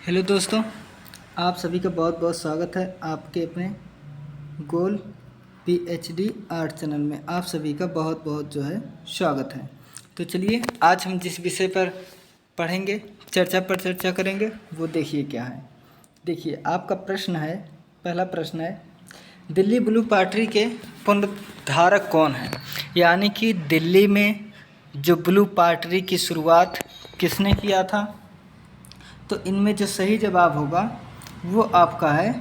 Hello दोस्तों, आप सभी का बहुत बहुत स्वागत है आपके अपने गोल पीएचडी आर्ट चैनल में। आप सभी का बहुत बहुत स्वागत है। तो चलिए आज हम जिस विषय पर पढ़ेंगे, चर्चा करेंगे, वो देखिए क्या है। देखिए आपका प्रश्न है, पहला प्रश्न है, दिल्ली ब्लू पार्टी के पुनर्धारक कौन है? यानी कि दिल्ली में जो ब्लू पार्टी की शुरुआत किसने किया था? तो इनमें जो सही जवाब होगा वो आपका है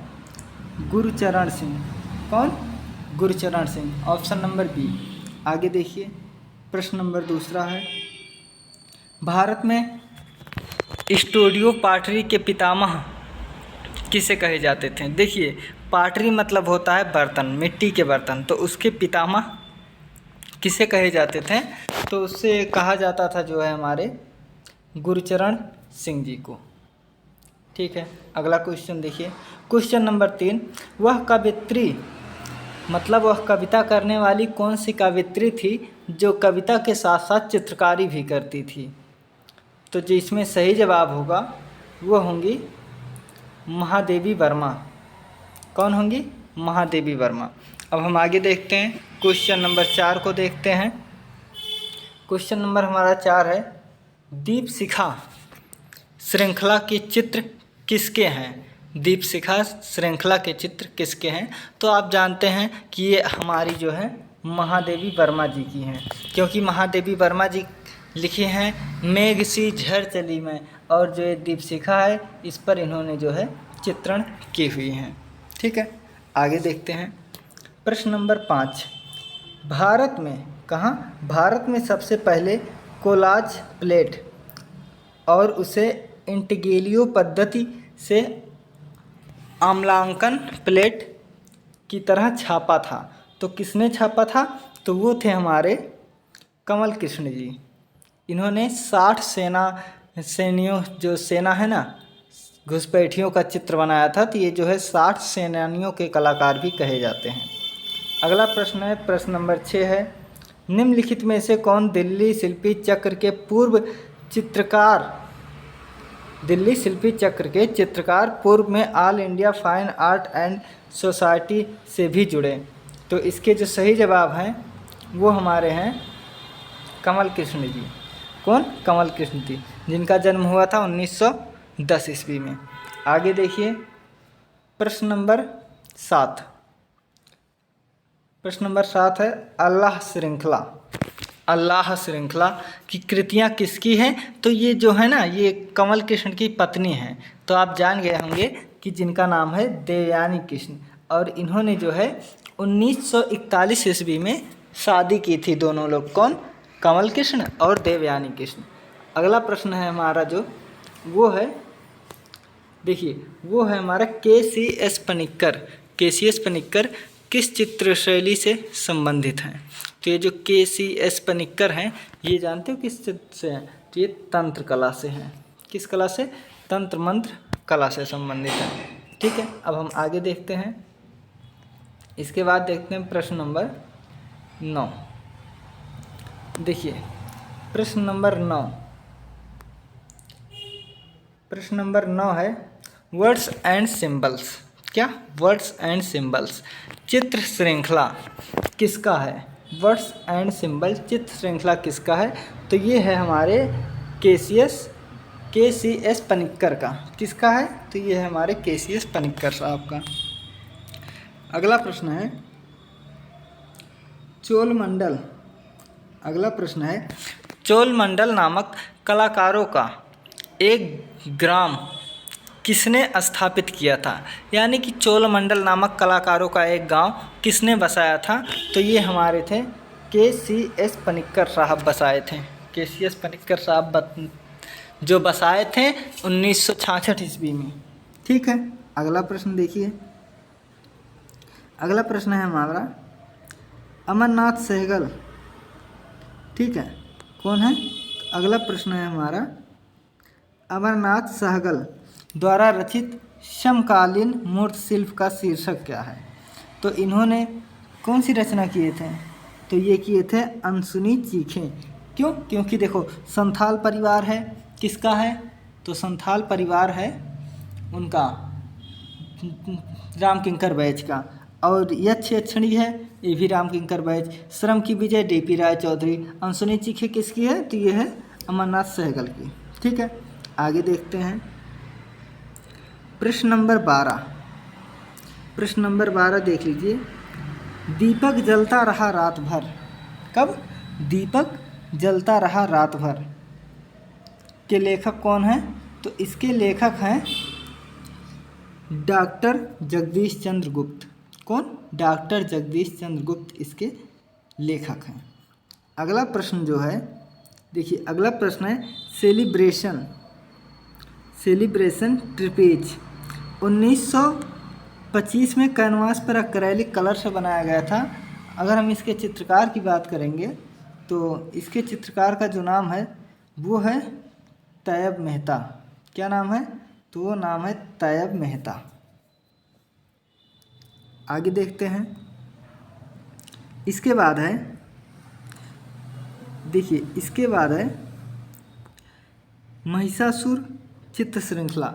गुरचरण सिंह। कौन? Gurcharan Singh, option number B. आगे देखिए, प्रश्न नंबर दूसरा है, भारत में स्टूडियो पाटरी के पितामह किसे कहे जाते थे? देखिए पाटरी मतलब होता है बर्तन, मिट्टी के बर्तन, तो उसके पितामह किसे कहे जाते थे? तो उससे कहा जाता था जो है हमारे गुरचरण सिंह जी को। ठीक है, अगला क्वेश्चन देखिए, क्वेश्चन नंबर 3, वह कवित्री मतलब वह कविता करने वाली कौन सी कवित्री थी जो कविता के साथ साथ चित्रकारी भी करती थी? तो जो इसमें सही जवाब होगा वो होंगी महादेवी वर्मा। कौन होंगी? महादेवी वर्मा। अब हम आगे देखते हैं, क्वेश्चन नंबर 4 को देखते हैं। क्वेश्चन नंबर हमारा 4 है, दीप शिखा श्रृंखला के चित्र किसके हैं? दीप शिखा श्रृंखला के चित्र किसके हैं? तो आप जानते हैं कि ये हमारी जो है महादेवी वर्मा जी की हैं, क्योंकि महादेवी वर्मा जी लिखे हैं मेघ सी झड़ चली में, और जो ये दीप शिखा है इस पर इन्होंने जो है चित्रण की हुई हैं। ठीक है, आगे देखते हैं, प्रश्न नंबर 5, भारत में कहाँ? भारत में सबसे पहले कोलाज प्लेट और उसे इंटीग्रेलियो पद्धति से आम्लांकन प्लेट की तरह छापा था। तो किसने छापा था? तो वो थे हमारे कमल कृष्ण जी। इन्होंने 60 सैनियों, जो सेना है ना, घुसपैठियों का चित्र बनाया था। तो ये जो है 60 सेनानियों के कलाकार भी कहे जाते हैं। अगला प्रश्न है, प्रश्न नंबर 6 है, निम्नलिखित में से कौन दिल्ली शिल्पी चक्र के चित्रकार पूर्व में all India fine art and society से भी जुड़े? तो इसके जो सही जवाब हैं वो हमारे हैं कमल कृष्ण जी। कौन? कमल कृष्ण जी, जिनका जन्म हुआ था 1910 ईस्वी में। आगे देखिए, प्रश्न नंबर 7। प्रश्न नंबर 7 है, अल्लाह श्रृंखला की कृतियाँ किसकी हैं? तो ये जो है ना, ये कमल कृष्ण की पत्नी हैं। तो आप जान गए होंगे कि जिनका नाम है देवयानी कृष्ण, और इन्होंने जो है 1941 ईस्वी में शादी की थी दोनों लोग। कौन? कमल कृष्ण और देवयानी कृष्ण। अगला प्रश्न है हमारा जो वो है, देखिए वो है हमारा के.सी.एस. पनिक्कर किस चित्र शैली से संबंधित हैं? तो ये जो के.सी.एस. पनिक्कर हैं, ये जानते हो किस चित्र से हैं? तो ये तंत्र कला से हैं। किस कला से? तंत्र मंत्र कला से संबंधित है। ठीक है, अब हम आगे देखते हैं। इसके बाद देखते हैं प्रश्न नंबर 9। देखिए प्रश्न नंबर 9 है, वर्ड्स एंड सिंबल्स। क्या? वर्ड्स एंड सिंबल्स चित्र श्रृंखला किसका है? वर्ड्स एंड सिंबल चित्र श्रृंखला किसका है? तो ये है हमारे के.सी.एस. पनिक्कर का। किसका है? तो ये है हमारे के.सी.एस. पनिक्कर साहब का। अगला प्रश्न है, चोलमंडल। अगला प्रश्न है, चोलमंडल नामक कलाकारों का एक ग्राम किसने स्थापित किया था? यानी कि चोलमंडल नामक कलाकारों का एक गांव किसने बसाया था? तो ये हमारे थे के.सी.एस. पनिक्कर साहब बसाए थे। के.सी.एस. पनिक्कर साहब जो बसाए थे 1966 ईस्वी में। ठीक है, अगला प्रश्न देखिए। अगला प्रश्न है हमारा अमरनाथ सहगल। ठीक है, कौन है? अगला प्रश्न है हमारा अमरनाथ सहगल द्वारा रचित समकालीन मूर्ति शिल्प का शीर्षक क्या है? तो इन्होंने कौन सी रचना किए थे? तो ये किए थे अनसुनी चीखें। क्यों? क्योंकि देखो संथाल परिवार है। किसका है? तो संथाल परिवार है उनका राम किंकर बैच का, और यक्ष यक्षिणी है ये भी राम किंकर बैच। श्रम की विजय डीपी राय चौधरी। अनसुनी चीखें किसकी है? तो ये है अमरनाथ सहगल की। ठीक है, आगे देखते हैं प्रश्न नंबर 12। प्रश्न नंबर 12 देख लीजिए। दीपक जलता रहा रात भर। कब? दीपक जलता रहा रात भर के लेखक कौन है? तो इसके लेखक हैं डॉक्टर जगदीश चंद्र गुप्त। कौन? डॉक्टर जगदीश चंद्र गुप्त इसके लेखक हैं। अगला प्रश्न जो है, देखिए अगला प्रश्न है सेलिब्रेशन ट्रिपेज 1925 में कैनवास पर एक्रेलिक कलर से बनाया गया था। अगर हम इसके चित्रकार की बात करेंगे तो इसके चित्रकार का जो नाम है वो है तैयब मेहता। क्या नाम है? तो वो नाम है तैयब मेहता। आगे देखते हैं। इसके बाद है, देखिए इसके बाद है महिषासुर चित्र श्रृंखला,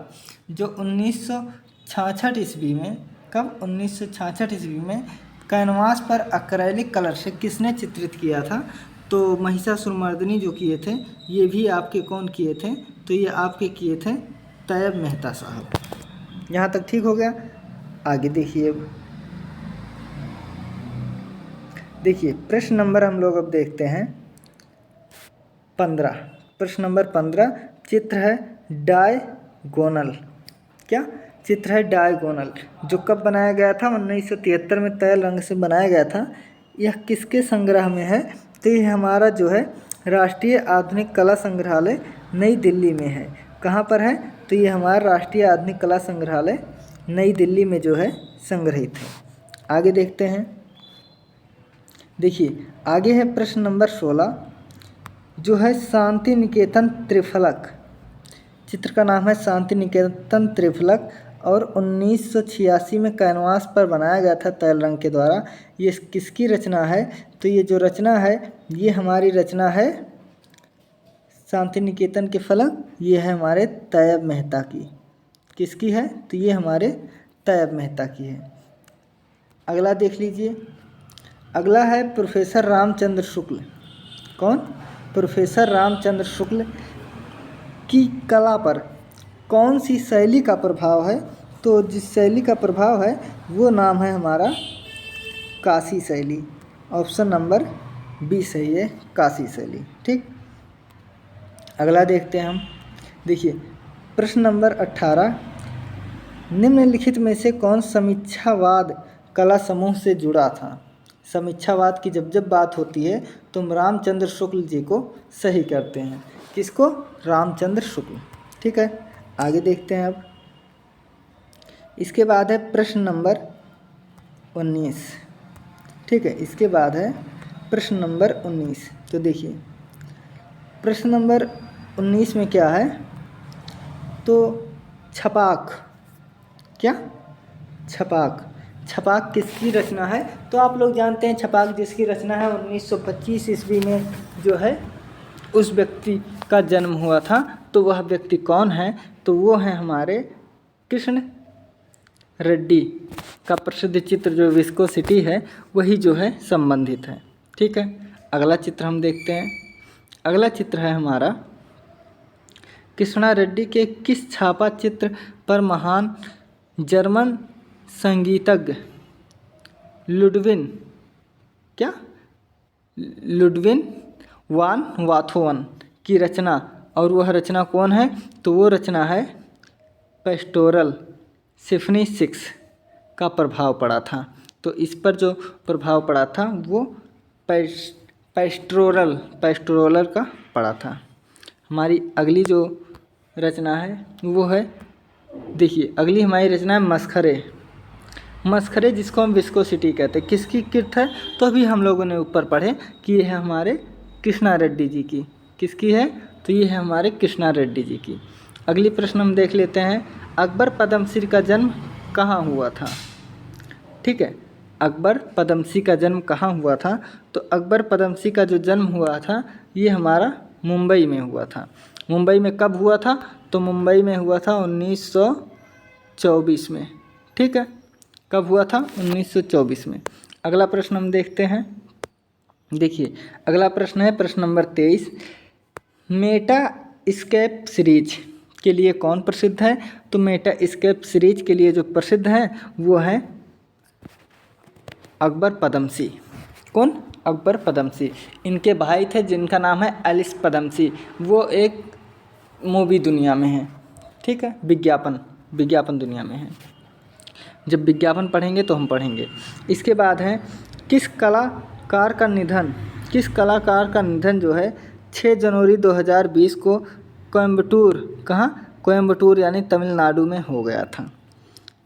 जो 1966 ईस्वी में, कब? 1966 ईस्वी में कैनवास पर एक्रेलिक कलर से किसने चित्रित किया था? तो महिषासुरमर्दिनी जो किए थे, ये भी आपके कौन किए थे? तो ये आपके किए थे तैयब मेहता साहब। यहाँ तक ठीक हो गया। आगे देखिए, देखिए प्रश्न नंबर हम लोग अब देखते हैं 15। प्रश्न नंबर 15 चित्र है डायगोनल। क्या चित्र है? डायगोनल, जो कब बनाया गया था? 1973 में तैल रंग से बनाया गया था। यह किसके संग्रह में है? तो ये हमारा जो है राष्ट्रीय आधुनिक कला संग्रहालय नई दिल्ली में है। कहाँ पर है? तो ये हमारा राष्ट्रीय आधुनिक कला संग्रहालय नई दिल्ली में जो है संग्रहित है। आगे देखते हैं। देखिए आगे है प्रश्न नंबर 16, जो है शांति निकेतन त्रिफलक। चित्र का नाम है शांति निकेतन त्रिफलक और 1986 में कैनवास पर बनाया गया था तैल रंग के द्वारा। ये किसकी रचना है? तो ये जो रचना है ये हमारी रचना है शांति निकेतन के फलक, ये है हमारे तैयब मेहता की। किसकी है? तो ये हमारे तैयब मेहता की है। अगला देख लीजिए। अगला है प्रोफेसर रामचंद्र शुक्ल। कौन? प्रोफेसर रामचंद्र शुक्ल की कला पर कौन सी शैली का प्रभाव है? तो जिस शैली का प्रभाव है वो नाम है हमारा काशी शैली। ऑप्शन नंबर बी सही है, काशी शैली। ठीक, अगला देखते हैं हम। देखिए प्रश्न नंबर 18, निम्नलिखित में से कौन समीक्षावाद कला समूह से जुड़ा था? समीक्षावाद की जब बात होती है तो हम रामचंद्र शुक्ल जी को सही करते हैं। किसको? रामचंद्र शुक्ल। ठीक है, आगे देखते हैं अब। इसके बाद है प्रश्न नंबर 19। ठीक है, इसके बाद है प्रश्न नंबर 19। तो देखिए प्रश्न नंबर 19 में क्या है? तो छपाक। क्या? छपाक। छपाक किसकी रचना है? तो आप लोग जानते हैं छपाक जिसकी रचना है 1925 ईस्वी में जो है उस व्यक्ति का जन्म हुआ था। तो वह व्यक्ति कौन है? तो वो है हमारे कृष्ण रेड्डी का प्रसिद्ध चित्र जो विस्कोसिटी है वही जो है संबंधित है। ठीक है, अगला चित्र हम देखते हैं। अगला चित्र है हमारा कृष्णा रेड्डी के किस छापा चित्र पर महान जर्मन संगीतज्ञ लुडविन वान वाथोवन की रचना, और वह रचना कौन है? तो वो रचना है पेस्टोरल सिम्फनी 6 का प्रभाव पड़ा था। तो इस पर जो प्रभाव पड़ा था वो पेस्टोरल का पड़ा था। हमारी अगली जो रचना है वो है, देखिए अगली हमारी रचना है मस्खरे जिसको हम विस्कोसिटी कहते हैं। किसकी कृत है? तो अभी हम लोगों ने ऊपर पढ़े कि ये है हमारे कृष्णा रेड्डी जी की। किसकी है? तो ये है हमारे कृष्णा रेड्डी जी की। अगली प्रश्न हम देख लेते हैं, अकबर पद्मश्री का जन्म कहाँ हुआ था? ठीक है, अकबर पद्मश्री का जन्म कहाँ हुआ था? तो अकबर पद्मश्री का जो जन्म हुआ था ये हमारा मुंबई में हुआ था। मुंबई में कब हुआ था? तो मुंबई में हुआ था 1924 में। ठीक है, कब हुआ था? 1924 में। अगला प्रश्न हम देखते हैं। देखिए अगला प्रश्न है प्रश्न नंबर 23। मेटा स्केप सीरीज के लिए कौन प्रसिद्ध है? तो मेटा स्केप सीरीज के लिए जो प्रसिद्ध है वो है अकबर पदमसी। कौन? अकबर पदमसी। इनके भाई थे जिनका नाम है एलिस पदमसी। वो एक मूवी दुनिया में है। ठीक है, विज्ञापन दुनिया में है। जब विज्ञापन पढ़ेंगे तो हम पढ़ेंगे। इसके बाद है किस कलाकार का निधन जो है 6 जनवरी 2020 को कोयम्बटूर, कहाँ? कोयम्बटूर यानी तमिलनाडु में हो गया था।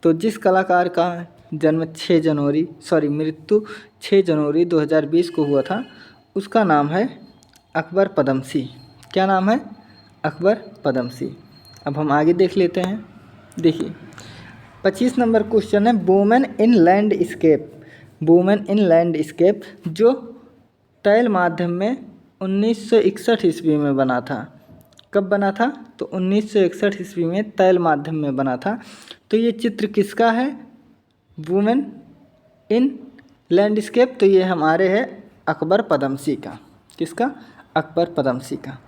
तो जिस कलाकार का जन्म मृत्यु 6 जनवरी 2020 को हुआ था उसका नाम है अकबर पदमसी। क्या नाम है? अकबर पदमसी। अब हम आगे देख लेते हैं। देखिए 25 नंबर क्वेश्चन है वुमेन इन लैंडस्केप जो तैल माध्यम में 1961 ईस्वी में बना था। कब बना था? तो 1961 ईस्वी में तैल माध्यम में बना था। तो ये चित्र किसका है? Women in landscape. तो ये हमारे है अकबर पदमसी का। किसका? अकबर पदमसी का।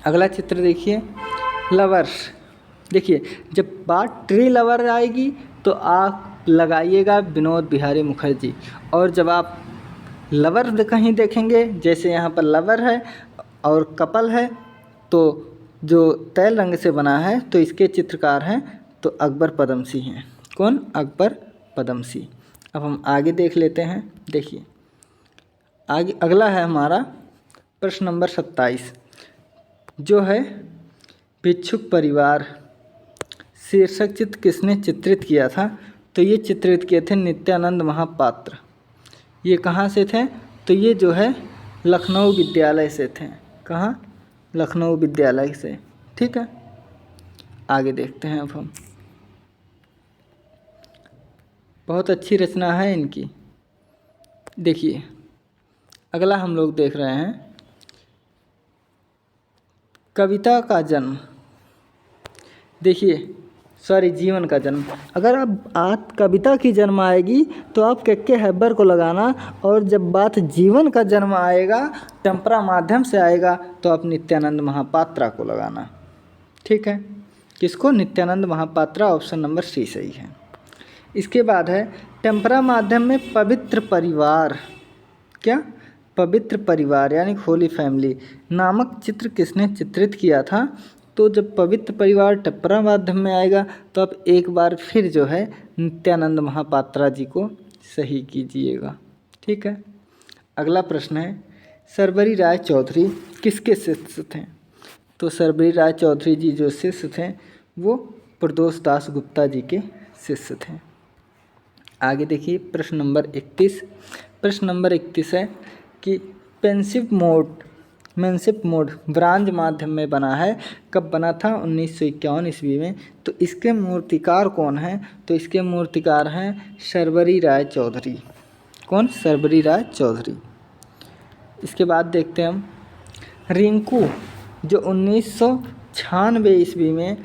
अगला चित्र देखिए लवर्स। देखिए जब बात ट्री लवर आएगी तो आप लगाइएगा विनोद बिहारी मुखर्जी, और जब आप लवर कहीं देखेंगे जैसे यहाँ पर लवर है और कपल है तो जो तैल रंग से बना है तो इसके चित्रकार हैं तो अकबर पदमसी हैं। कौन? अकबर पदमसी। अब हम आगे देख लेते हैं। देखिए आगे अगला है हमारा प्रश्न नंबर 27 जो है भिक्षुक परिवार शीर्षक चित्र किसने चित्रित किया था? तो ये चित्रित किए थे नित्यानंद महापात्र। ये कहाँ से थे? तो ये जो है लखनऊ विद्यालय से थे। कहाँ? लखनऊ विद्यालय से। ठीक है, आगे देखते हैं। अब हम बहुत अच्छी रचना है इनकी। देखिए अगला हम लोग देख रहे हैं कविता का जन्म। देखिए जीवन का जन्म। अगर आप कविता की जन्म आएगी तो आप के हैबर को लगाना, और जब बात जीवन का जन्म आएगा टम्परा माध्यम से आएगा तो आप नित्यानंद महापात्रा को लगाना। ठीक है, किसको? Nityanand Mahapatra. Option number C सही है। इसके बाद है टम्परा माध्यम में पवित्र परिवार। क्या? पवित्र परिवार यानी होली फैमिली नामक चित्र किसने चित्रित किया था? तो जब पवित्र परिवार टप्परा माध्यम में आएगा तो आप एक बार फिर जो है नित्यानंद महापात्रा जी को सही कीजिएगा। ठीक है, अगला प्रश्न है सर्वरी राय चौधरी किसके शिष्य थे? तो सर्वरी राय चौधरी जी जो शिष्य थे वो प्रदोष दास गुप्ता जी के शिष्य थे। आगे देखिए प्रश्न नंबर 31। प्रश्न नंबर 31 है कि पेंसिव मोड ब्रांज माध्यम में बना है। कब बना था? 1951 ईस्वी में। तो इसके मूर्तिकार कौन हैं? तो इसके मूर्तिकार हैं सर्वरी राय चौधरी। कौन? सर्वरी राय चौधरी। इसके बाद देखते हैं हम रिंकू जो 1996 ईस्वी में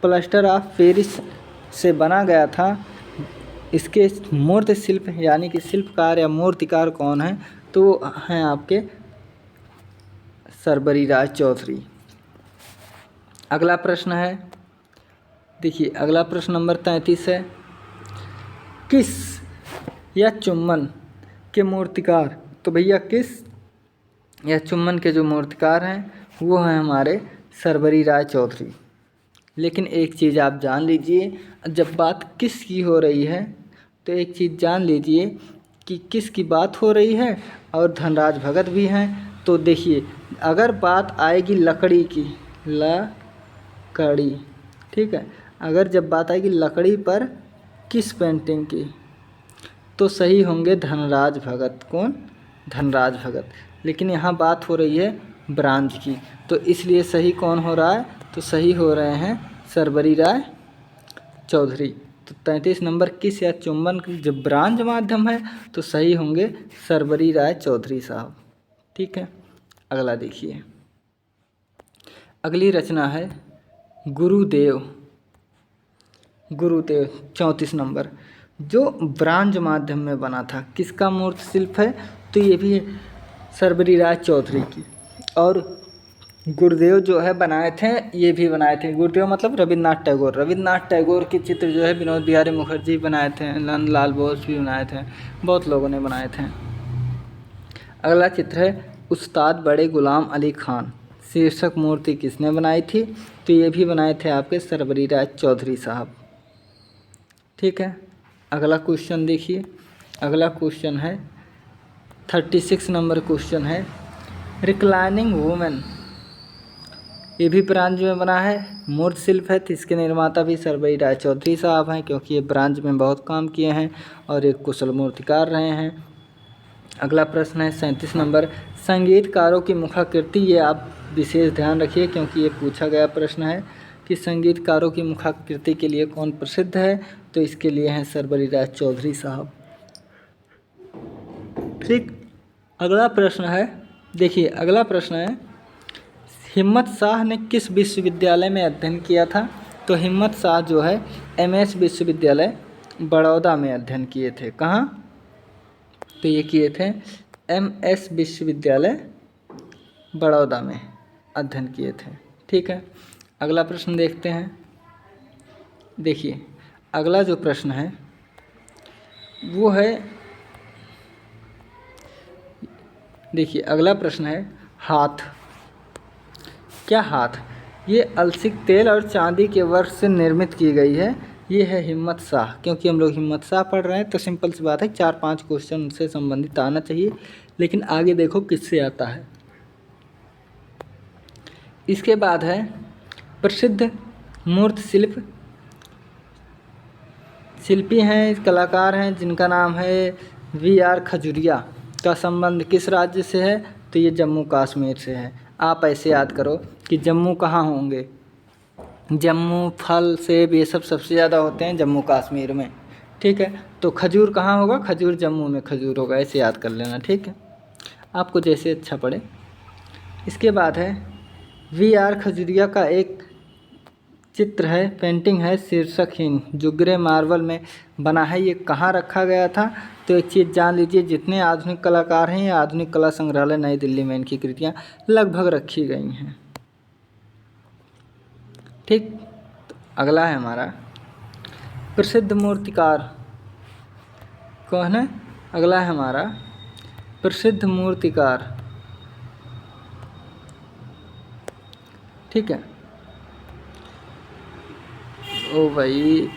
प्लास्टर ऑफ पेरिस से बना गया था। इसके मूर्ति शिल्प यानी कि शिल्पकार या मूर्तिकार कौन है? तो हैं आपके सर्वरी राय चौधरी। अगला प्रश्न है, देखिए अगला प्रश्न नंबर 33 है किस या चुम्बन के मूर्तिकार। तो भैया किस या चुम्बन के जो मूर्तिकार हैं वो हैं हमारे सर्वरी राय चौधरी। लेकिन एक चीज़ आप जान लीजिए, जब बात किस की हो रही है तो एक चीज़ जान लीजिए कि किस की बात हो रही है और धनराज भगत भी हैं। तो देखिए अगर बात आएगी लकड़ी की, लकड़ी, ठीक है, अगर जब बात आएगी लकड़ी पर किस पेंटिंग की तो सही होंगे धनराज भगत। कौन? धनराज भगत। लेकिन यहाँ बात हो रही है ब्रांज की, तो इसलिए सही कौन हो रहा है? तो सही हो रहे हैं सर्वरी राय चौधरी। तो 33 नंबर किस या चुंबन जब ब्रांज माध्यम है तो सही होंगे सर्वरी राय चौधरी साहब। ठीक है, अगला देखिए। अगली रचना है गुरुदेव। गुरुदेव 34 नंबर, जो ब्रांज माध्यम में बना था, किसका मूर्त शिल्प है? तो ये भी है सर्वरी राय चौधरी की। और गुरुदेव जो है बनाए थे, ये भी बनाए थे, गुरुदेव मतलब रविन्द्रनाथ टैगोर, रविन्द्रनाथ टैगोर के चित्र जो है विनोद बिहारी मुखर्जी बनाए थे, नंदलाल बोस भी बनाए थे, बहुत लोगों ने बनाए थे। अगला चित्र है उस्ताद बड़े गुलाम अली खान, शीर्षक मूर्ति किसने बनाई थी? तो ये भी बनाए थे आपके सर्वरी राय चौधरी साहब। ठीक है, अगला क्वेश्चन देखिए, अगला क्वेश्चन है 36 नंबर क्वेश्चन है, रिक्लाइनिंग वुमेन, ये भी ब्रांज में बना है, मूर्त शिल्प है, तो इसके निर्माता भी सर्वरी राय चौधरी साहब हैं, क्योंकि ये ब्रांज में बहुत काम किए हैं और एक कुशल मूर्तिकार रहे हैं। अगला प्रश्न है 37 नंबर, संगीतकारों की मुखाकृति, ये आप विशेष ध्यान रखिए क्योंकि ये पूछा गया प्रश्न है कि संगीतकारों की मुखाकृति के लिए कौन प्रसिद्ध है? तो इसके लिए हैं सर्वरी राय चौधरी साहब। ठीक, अगला प्रश्न है, देखिए अगला प्रश्न है, हिम्मत शाह ने किस विश्वविद्यालय में अध्ययन किया था? तो हिम्मत शाह जो है MS विश्वविद्यालय बड़ौदा में अध्ययन किए थे। कहाँ? तो ये किए थे MS विश्वविद्यालय बड़ौदा में अध्ययन किए थे। ठीक है, अगला प्रश्न देखते हैं। देखिए अगला जो प्रश्न है वो है, देखिए अगला प्रश्न है हाथ, क्या हाथ? ये अलसिक तेल और चांदी के वर्क से निर्मित की गई है, ये है हिम्मत शाह। क्योंकि हम लोग हिम्मत शाह पढ़ रहे हैं तो सिंपल सी बात है 4-5 क्वेश्चन उनसे संबंधित आना चाहिए, लेकिन आगे देखो किससे आता है। इसके बाद है प्रसिद्ध मूर्त शिल्पी हैं, कलाकार हैं जिनका नाम है VR खजुरिया, का संबंध किस राज्य से है? तो ये जम्मू कश्मीर से है। आप ऐसे याद करो कि जम्मू कहाँ होंगे, जम्मू, फल, सेब ये सब सबसे ज़्यादा होते हैं जम्मू कश्मीर में। ठीक है, तो खजूर कहाँ होगा? खजूर जम्मू में खजूर होगा, ऐसे याद कर लेना। ठीक है, आपको जैसे अच्छा पड़े। इसके बाद है VR खजुरिया का एक चित्र है, पेंटिंग है, शीर्षकहीन, जुगरे मार्बल में बना है, ये कहाँ रखा गया था? तो एक चीज़ जान लीजिए, जितने आधुनिक कलाकार हैं, ये आधुनिक कला संग्रहालय नई दिल्ली में इनकी कृतियाँ लगभग रखी गई हैं। ठीक, तो अगला है हमारा प्रसिद्ध मूर्तिकार कौन है? अगला है हमारा प्रसिद्ध मूर्तिकार। ठीक है, ओ भाई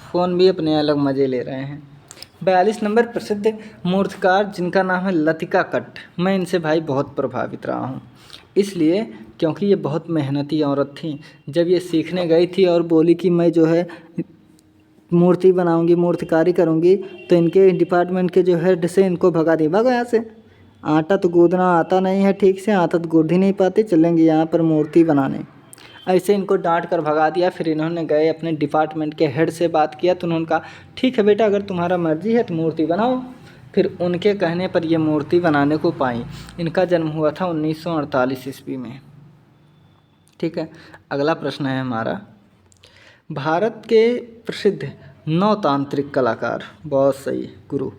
फ़ोन भी अपने अलग मज़े ले रहे हैं। 42 नंबर प्रसिद्ध मूर्तिकार जिनका नाम है लतिका कट्ट, मैं इनसे भाई बहुत प्रभावित रहा हूँ, इसलिए क्योंकि ये बहुत मेहनती औरत थी। जब ये सीखने गई थी और बोली कि मैं जो है मूर्ति बनाऊंगी, मूर्तिकारी करूंगी, तो इनके डिपार्टमेंट के जो हेड से इनको भगा दिया, भागो यहाँ से, आटा तो गूंदना आता नहीं है ठीक से, आटा तो गूंद ही नहीं पाते, चलेंगे यहाँ पर मूर्ति बनाने। ऐसे इनको डांट कर भगा दिया। फिर इन्होंने गए अपने डिपार्टमेंट के हेड से बात किया, तो उन्होंने कहा ठीक है बेटा, अगर तुम्हारा मर्जी है तो मूर्ति बनाओ। फिर उनके कहने पर ये मूर्ति बनाने को पाई। इनका जन्म हुआ था 1948 ईस्वी में। ठीक है, अगला प्रश्न है हमारा, भारत के प्रसिद्ध नवतांत्रिक कलाकार, बहुत सही गुरु,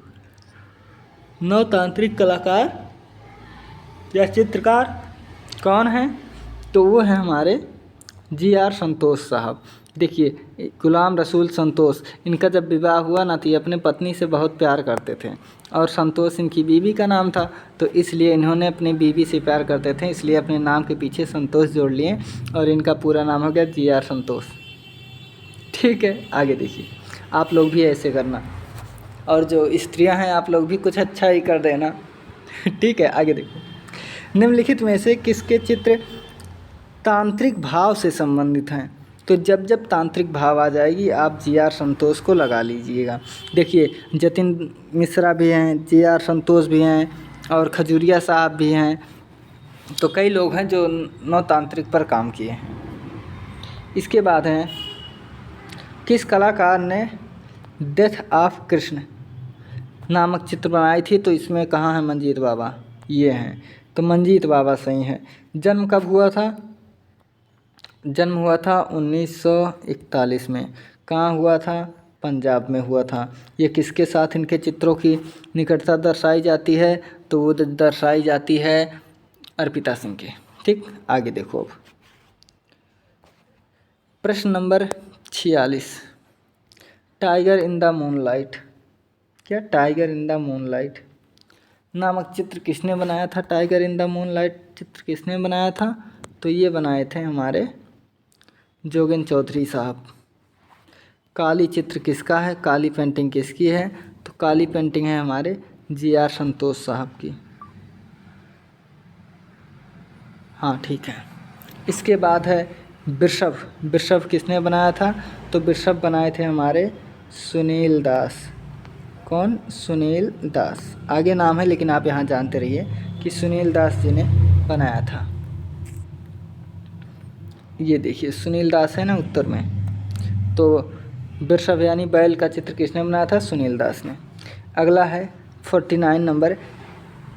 नवतांत्रिक कलाकार या चित्रकार कौन हैं? तो वो हैं हमारे GR संतोष साहब। देखिए गुलाम रसूल संतोष, इनका जब विवाह हुआ ना तो ये अपने पत्नी से बहुत प्यार करते थे और संतोष इनकी बीवी का नाम था, तो इसलिए इन्होंने अपनी बीवी से प्यार करते थे, इसलिए अपने नाम के पीछे संतोष जोड़ लिए और इनका पूरा नाम हो गया GR संतोष। ठीक है, आगे देखिए, आप लोग भी ऐसे करना, और जो स्त्रियां हैं आप लोग भी कुछ अच्छा ही कर देना। ठीक है, आगे देखो, निम्नलिखित में से किसके चित्र तांत्रिक भाव से संबंधित हैं? तो जब जब तांत्रिक भाव आ जाएगी आप GR संतोष को लगा लीजिएगा। देखिए जतिन मिश्रा भी हैं, GR संतोष भी हैं और खजुरिया साहब भी हैं, तो कई लोग हैं जो नवतांत्रिक पर काम किए हैं। इसके बाद हैं, किस कलाकार ने डेथ ऑफ कृष्ण नामक चित्र बनाई थी? तो इसमें कहाँ है मंजीत बाबा? ये हैं, तो मंजीत बाबा सही हैं। जन्म कब हुआ था? जन्म हुआ था 1941 में। कहाँ हुआ था? पंजाब में हुआ था। ये किसके साथ इनके चित्रों की निकटता दर्शाई जाती है? तो वो दर्शाई जाती है अर्पिता सिंह के। ठीक, आगे देखो अब प्रश्न number 46, tiger in the moonlight, क्या टाइगर इन द मूनलाइट नामक चित्र किसने बनाया था? टाइगर इन द मूनलाइट चित्र किसने बनाया था? तो ये बनाए थे हमारे जोगेन चौधरी साहब। काली चित्र किसका है? काली पेंटिंग किसकी है? तो काली पेंटिंग है हमारे GR संतोष साहब की। हाँ ठीक है। इसके बाद है वृषभ। वृषभ किसने बनाया था? तो वृषभ बनाए थे हमारे सुनील दास। कौन? सुनील दास। आगे नाम है लेकिन आप यहाँ जानते रहिए कि सुनील दास जी ने बनाया था। ये देखिए सुनील दास है ना उत्तर में, तो वृषभ यानी बैल का चित्र किसने बनाया था? सुनील दास ने। अगला है 49 नंबर,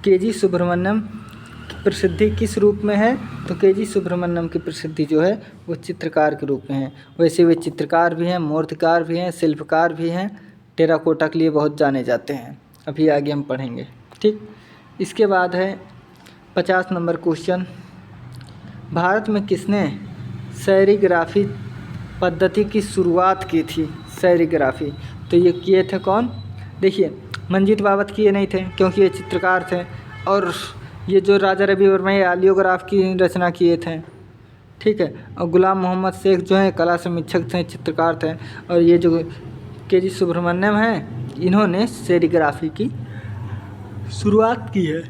KG सुब्रमण्यम की प्रसिद्धि किस रूप में है? तो KG सुब्रमण्यम की प्रसिद्धि जो है वो चित्रकार के रूप में है। वैसे वे चित्रकार भी हैं, मूर्तिकार भी हैं, शिल्पकार भी हैं, टेराकोटा के लिए बहुत जाने जाते हैं। अभी आगे हम पढ़ेंगे। ठीक, इसके बाद है 50 नंबर क्वेश्चन, भारत में किसने सेरीग्राफी पद्धति की शुरुआत की थी? सेरीग्राफी तो ये किए थे कौन? देखिए मंजीत बाबत किए नहीं थे क्योंकि ये चित्रकार थे, और ये जो राजा रवि वर्मा ये आलियोग्राफ की रचना किए थे। ठीक है, और गुलाम मोहम्मद शेख जो है कला समीक्षक थे, चित्रकार थे, और ये जो KG सुब्रमण्यम हैं इन्होंने सेरीग्राफी की शुरुआत की है।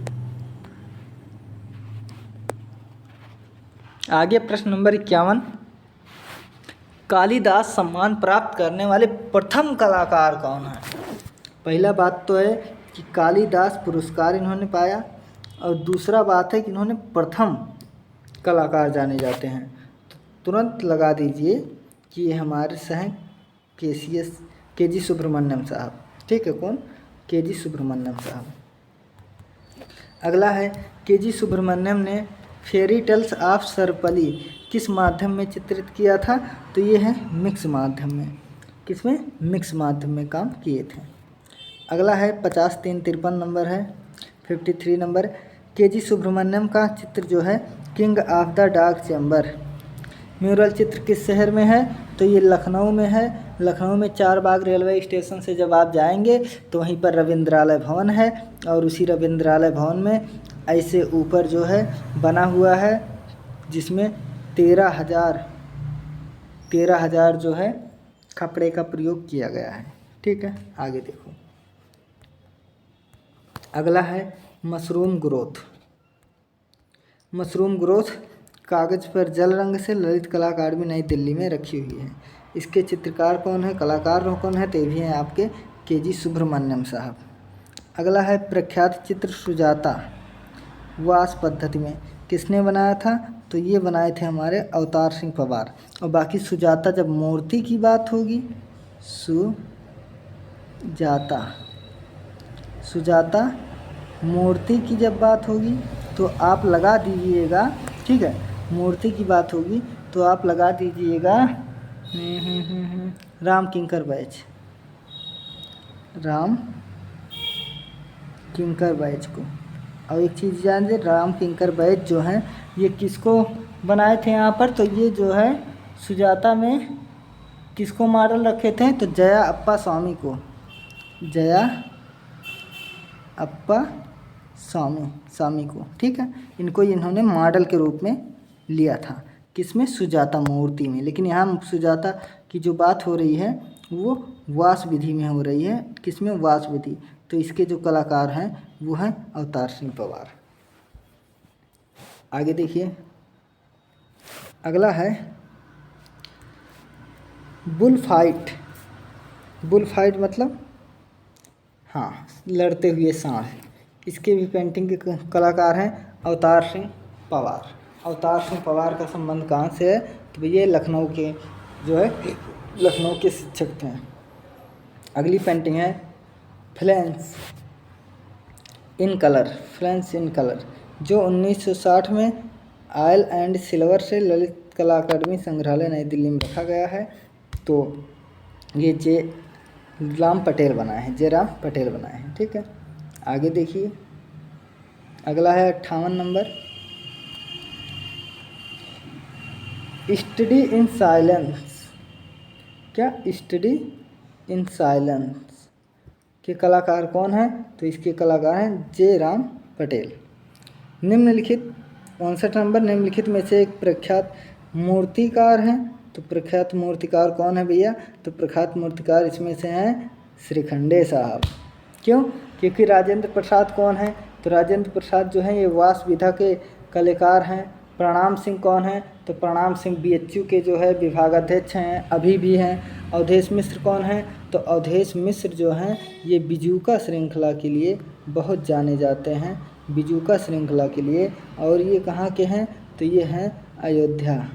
आगे प्रश्न नंबर 51, कालिदास सम्मान प्राप्त करने वाले प्रथम कलाकार कौन है? पहला बात तो है कि कालिदास पुरस्कार इन्होंने पाया, और दूसरा बात है कि इन्होंने प्रथम कलाकार जाने जाते हैं। तो तुरंत लगा दीजिए कि ये हमारे हैं KG सुब्रमण्यम साहब। ठीक है, कौन? KG सुब्रमण्यम साहब। अगला है KG सुब्रमण्यम ने फेरी टेल्स ऑफ सर्पली किस माध्यम में चित्रित किया था? तो ये है मिक्स माध्यम में। किसमें? मिक्स माध्यम में काम किए थे। अगला है 53 नंबर है 53 नंबर, KG सुब्रमण्यम का चित्र जो है king of the dark chamber mural चित्र किस शहर में है? तो ये लखनऊ में है। लखनऊ में चारबाग रेलवे स्टेशन से जब आप जाएंगे तो वहीं पर रविंद्रालय भवन है, और उसी रविंद्रालय भवन में ऐसे ऊपर जो है बना हुआ है जिसमें 13,000 जो है कपड़े का प्रयोग किया गया है। ठीक है, आगे देखो। अगला है मशरूम ग्रोथ। मशरूम ग्रोथ कागज़ पर जल रंग से ललित कला अकादमी नई दिल्ली में रखी हुई है। इसके चित्रकार कौन है? कलाकार कौन है? तो ये भी हैं आपके KG सुब्रमण्यम साहब। अगला है प्रख्यात चित्र सुजाता वास पद्धति में किसने बनाया था? तो ये बनाए थे हमारे अवतार सिंह पवार। और बाकी सुजाता जब मूर्ति की बात होगी, सुजाता मूर्ति की जब बात होगी तो आप लगा दीजिएगा। ठीक है, मूर्ति की बात होगी तो आप लगा दीजिएगा राम किंकर बैच को। और एक चीज़ जान दे, राम किंकर बैच जो हैं ये किसको बनाए थे यहाँ पर? तो ये जो है सुजाता में किसको मॉडल रखे थे? तो जया अप्पा स्वामी को। जया अप्पा स्वामी को। ठीक है, इनको इन्होंने मॉडल के रूप में लिया था। किसमें? सुजाता मूर्ति में। लेकिन यहाँ सुजाता की जो बात हो रही है वो वास विधि में हो रही है। किसमें? वास विधि। तो इसके जो कलाकार हैं वो हैं अवतार सिंह पवार। आगे देखिए, अगला है बुल फाइट। बुल फाइट मतलब हाँ, लड़ते हुए सांड। इसके भी पेंटिंग के कलाकार हैं अवतार सिंह पवार। अवतार सिंह पवार का संबंध कहाँ से है? तो ये लखनऊ के जो है लखनऊ के शिक्षक थे। अगली पेंटिंग है फ्लेंस इन कलर, जो 1960 में ऑयल एंड सिल्वर से ललित कला अकादमी संग्रहालय नई दिल्ली में रखा गया है। तो ये जे राम पटेल बनाए हैं, जयराम पटेल बनाए हैं। ठीक है, आगे देखिए, अगला है 58 नंबर, स्टडी इन साइलेंस। क्या स्टडी इन साइलेंस के कलाकार कौन हैं? तो इसके कलाकार हैं जयराम पटेल। निम्नलिखित 59 नंबर, निम्नलिखित में से एक प्रख्यात मूर्तिकार हैं। तो प्रख्यात मूर्तिकार कौन है भैया? तो प्रख्यात मूर्तिकार इसमें से हैं श्रीखंडे साहब। क्यों? क्योंकि राजेंद्र प्रसाद कौन है? तो राजेंद्र प्रसाद जो है ये वास विधा के कलाकार हैं। प्रणाम सिंह कौन है? तो प्रणाम सिंह BHU के जो है विभागाध्यक्ष हैं, अभी भी हैं। अवधेश मिश्र कौन है? तो अवधेश मिश्र जो हैं ये बिजूका श्रृंखला के लिए बहुत जाने जाते हैं, बिजूका श्रृंखला के लिए। और ये कहाँ के हैं? तो ये हैं अयोध्या।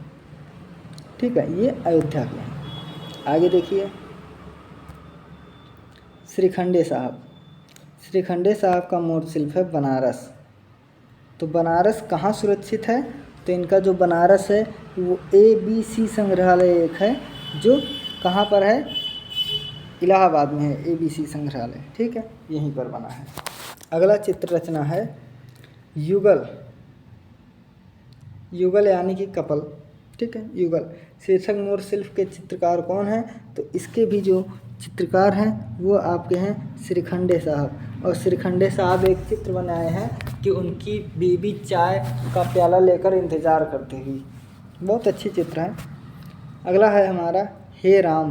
ठीक है, ये अयोध्या के हैं। आगे देखिए, श्रीखंडे साहब। श्रीखंडे साहब का मूर्त शिल्प है बनारस। तो बनारस कहाँ सुरक्षित है? तो इनका जो बनारस है वो ABC संग्रहालय एक है, जो कहाँ पर है? इलाहाबाद में है ABC संग्रहालय। ठीक है, यहीं पर बना है। अगला चित्र रचना है युगल। युगल यानी कि कपल। ठीक है, युगल शीर्षक मूर्त शिल्प के चित्रकार कौन हैं? तो इसके भी जो चित्रकार हैं वो आपके हैं श्रीखंडे साहब। और श्रीखंडे साहब एक चित्र बनाए हैं कि उनकी बीबी चाय का प्याला लेकर इंतज़ार करती हुई, बहुत अच्छी चित्र है। अगला है हमारा हे राम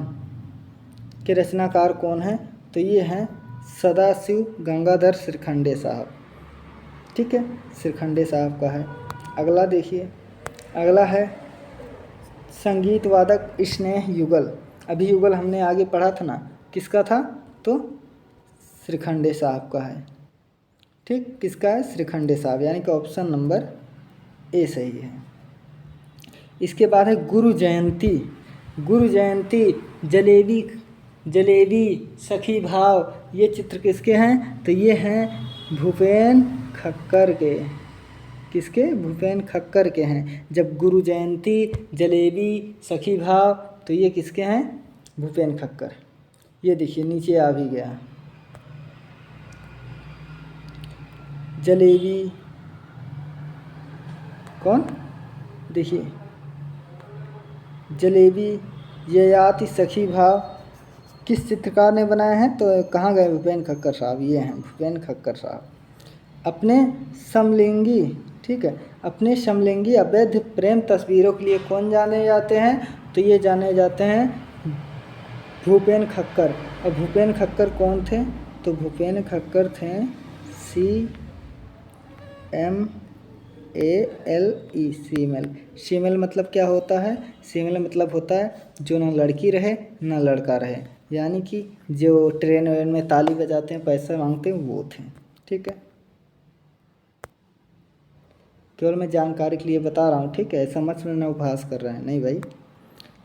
के रचनाकार कौन हैं? तो ये हैं सदाशिव गंगाधर श्रीखंडे साहब। ठीक है, श्रीखंडे साहब का है। अगला देखिए, अगला है संगीत वादक स्नेह युगल। अभी युगल हमने आगे पढ़ा था ना, किसका था? तो श्रीखंडे साहब का है। ठीक, किसका है? श्रीखंडे साहब, यानी कि ऑप्शन नंबर A सही है। इसके बाद है गुरु जयंती। गुरु जयंती, जलेबी जलेबी, सखी भाव, ये चित्र किसके हैं? तो ये हैं भूपेन खक्कर के। किसके? भूपेन खक्कर के हैं। जब गुरु जयंती, जलेबी, सखी भाव, तो ये किसके हैं? भूपेन खक्कर। ये देखिए नीचे आ भी गया, जलेबी कौन? देखिए जलेबी, ययाति, सखी भाव किस चित्रकार ने बनाए हैं? तो कहाँ गए भूपेन खक्कर साहब? ये हैं भूपेन खक्कर साहब। अपने समलिंगी, ठीक है, अपने समलिंगी अवैध प्रेम तस्वीरों के लिए कौन जाने जाते हैं? तो ये जाने जाते हैं भूपेन खक्कर। और भूपेन खक्कर कौन थे? तो भूपेन खक्कर थे CMALE, सीमेल। सीमेल मतलब क्या होता है? सीमेल मतलब होता है जो ना लड़की रहे ना लड़का रहे, यानी कि जो ट्रेन वेन में ताली बजाते हैं, पैसा मांगते हैं, वो थे। ठीक है, केवल मैं जानकारी के लिए बता रहा हूँ। ठीक है, समझ में ना उपहास कर रहे हैं, नहीं भाई।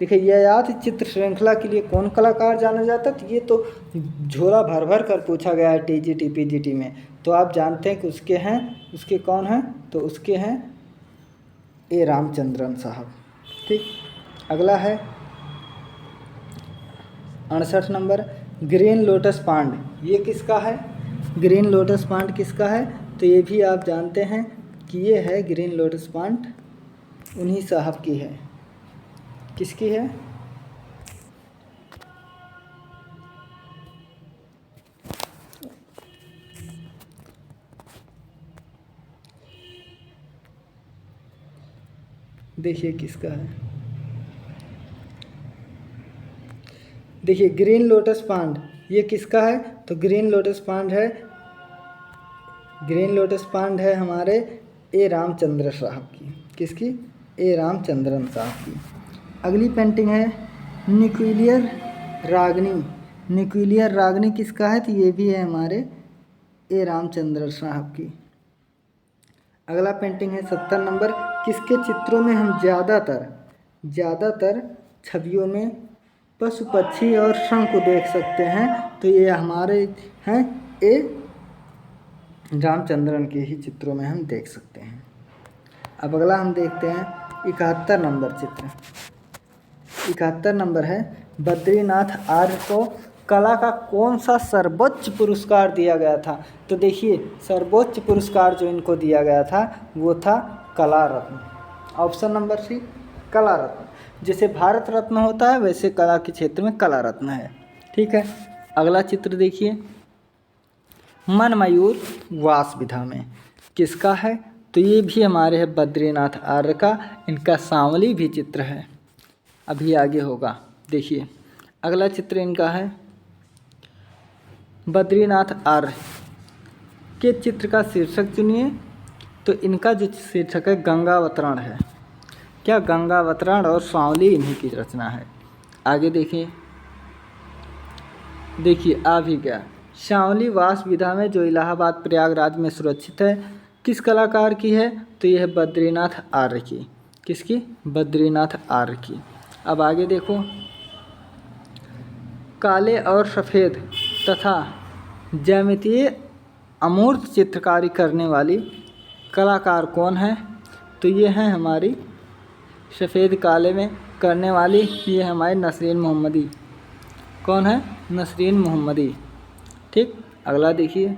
देखिए ययात चित्र श्रृंखला के लिए कौन कलाकार जाना जाता है? तो ये तो झोला भर भर कर पूछा गया है TGT PGT में, तो आप जानते हैं कि उसके हैं, उसके कौन हैं? तो उसके हैं A रामचंद्रन साहब। ठीक, अगला है 68 नंबर, ग्रीन लोटस पांड। ये किसका है? ग्रीन लोटस पांड किसका है? तो ये भी आप जानते हैं कि ये है ग्रीन लोटस पांड उन्हीं साहब की है। किसकी है? देखिए किसका है, देखिए ग्रीन लोटस पांड, ये किसका है? तो ग्रीन लोटस पांड है, ग्रीन लोटस पांड है हमारे A रामचंद्र साहब की। किसकी? A रामचंद्रन साहब की। अगली पेंटिंग है निक्विलियर रागनी। निक्विलियर रागनी किसका है? तो ये भी है हमारे A रामचंद्र साहब की। अगला पेंटिंग है 70 नंबर, किसके चित्रों में हम ज़्यादातर छवियों में पशु पक्षी और शंख को देख सकते हैं? तो ये हमारे हैं A रामचंद्रन के ही चित्रों में हम देख सकते हैं। अब अगला हम देखते हैं 71 नंबर चित्र। 71 नंबर है बद्रीनाथ आर्य को कला का कौन सा सर्वोच्च पुरस्कार दिया गया था? तो देखिए, सर्वोच्च पुरस्कार जो इनको दिया गया था वो था कला रत्न। ऑप्शन नंबर सी, कला रत्न। जैसे भारत रत्न होता है वैसे कला के क्षेत्र में कला रत्न है। ठीक है, अगला चित्र देखिए, मन मयूर वास विधा में किसका है? तो ये भी हमारे है बद्रीनाथ आर्य का। इनका सांवली भी चित्र है, अभी आगे होगा। देखिए अगला चित्र इनका है बद्रीनाथ आर्य के चित्र का शीर्षक चुनिए। तो इनका जो शीर्षक है गंगावतरण है। क्या? गंगावतरण, और सांवली इन्हीं की रचना है। आगे देखिए, आ भी गया। सांवली वास विधा में जो इलाहाबाद प्रयागराज में सुरक्षित है किस कलाकार की है? तो यह है बद्रीनाथ आर्य की। किसकी? बद्रीनाथ आर्य की। अब आगे देखो, काले और सफ़ेद तथा ज्यामितीय अमूर्त चित्रकारी करने वाली कलाकार कौन है? तो ये हैं हमारी सफ़ेद काले में करने वाली, ये हमारी नसरीन मोहम्मदी। कौन है? नसरीन मोहम्मदी। ठीक, अगला देखिए,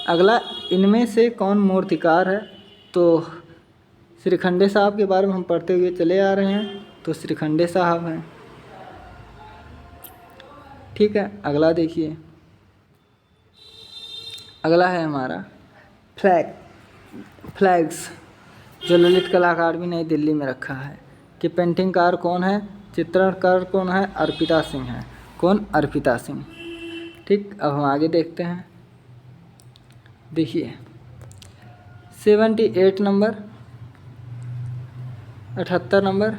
अगला इनमें से कौन मूर्तिकार है? तो श्रीखंडे साहब के बारे में हम पढ़ते हुए चले आ रहे हैं, तो श्रीखंडे साहब हैं। ठीक है, अगला देखिए, अगला है हमारा फ्लैग्स, जो ललित कला अकादमी नई दिल्ली में रखा है। कि पेंटिंगकार कौन है? चित्रणकार कौन है? अर्पिता सिंह है। कौन? अर्पिता सिंह। ठीक, अब हम आगे देखते हैं। देखिए 78 नंबर, 78 नंबर,